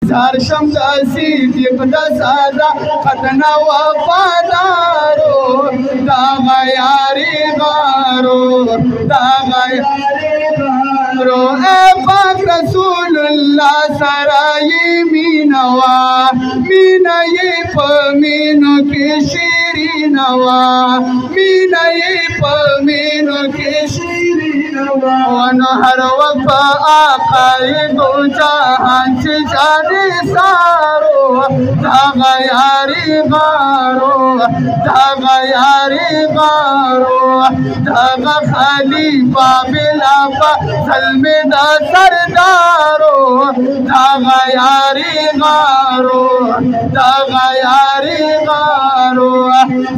زارشم د صدیق د صداقت نه وفادارو دغه یاري غارو دغه یاري غارو اے پاک رسول الله سره یې مینه وا مینه یې په مینو کې شیرینه وا مینه یې په مینو کې شیرینه وا ونو هر وخت په آقا یې دو جهان چې جانې سارو دغه یاري غارو دغه یاري غارو دغه خلیفه بلا فضل مې د سردارو دغه یاري غارو دغه یاري غارو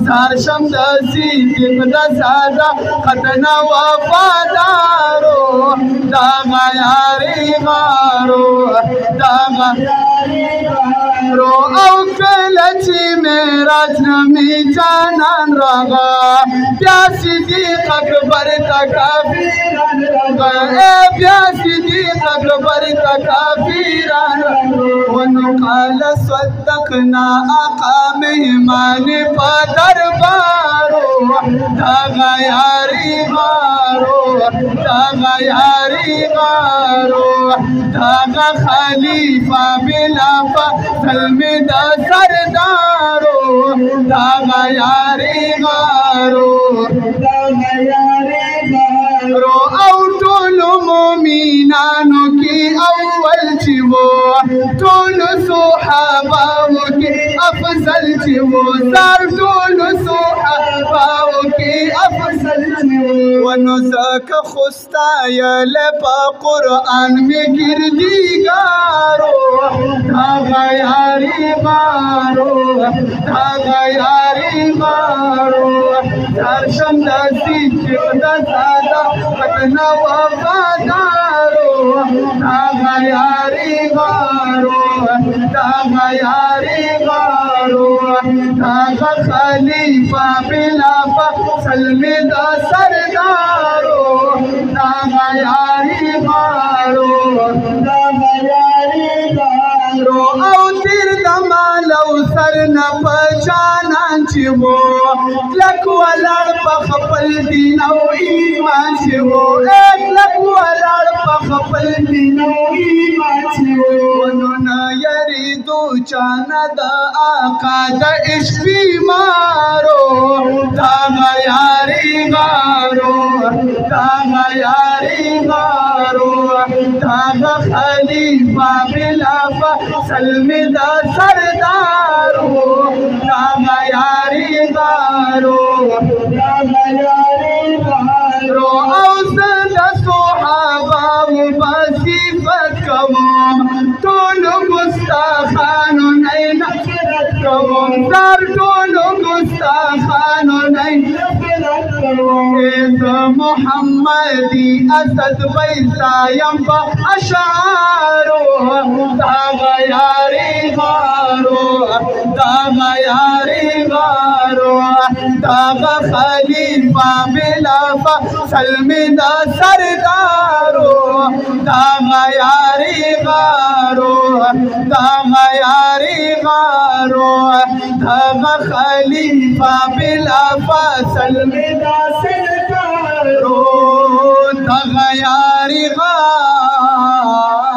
زار شم د صدیق د صداقت نه وفادارو دغه یاري غارو دغه رو او کله چې معراج نمی جانان راغا بیا صدیق اکبر تا کافران راغا بیا صدیق اکبر تا کافران ونو قال صدقنا آقا مهمان په دربارو دغه یاري غارو دغه یاري غارو دغه خلیفه بلا فضل مې د سردارو دغه یاري غارو دغه یاري غارو او ټول مومنانو کې اول چې وو ټول صحابه کې افضل چې وو سر ټول صحابه کې افضل چې وو ونو زکه خوستایل په قرآن مې ګردیګارو دغه یاري غارو دغه یاري غارو درشم د صدیق د صداقت نه وفادارو دغه یاري غارو دغه یاري غارو دغه خلیفه بلا فضل مې د سردارو دغه یاري غارو دغه یاري غارو او تیر د مال او سر نه په جانان چې وو کلک ولاړ په خپل دین او ایمان چې وو کلک ولاړ په خپل دین او ایمان چې وو نو نه یریدو چانه د آقا د عشق بیمارو دغه یاري غارو دغه یاري غارو دغه خلیفه بلا فضل مې د سردارو دغه یاري غارو دغه یاري غارو او زه د صحابه په صفت کوم ټول ګستاخانو نه نفرت کوم زر ټول ګستاخانو نه نفرت کوم محمدي اسد پیسا یم په اشعارو دغه یاري غارو دغه یاري غارو دغه خلیفه بلا فضل مې د سردارو دغه یاري غارو دغه یاري غارو دغه خلیفه بلا فضل مې د سردارو دغه یاري غارو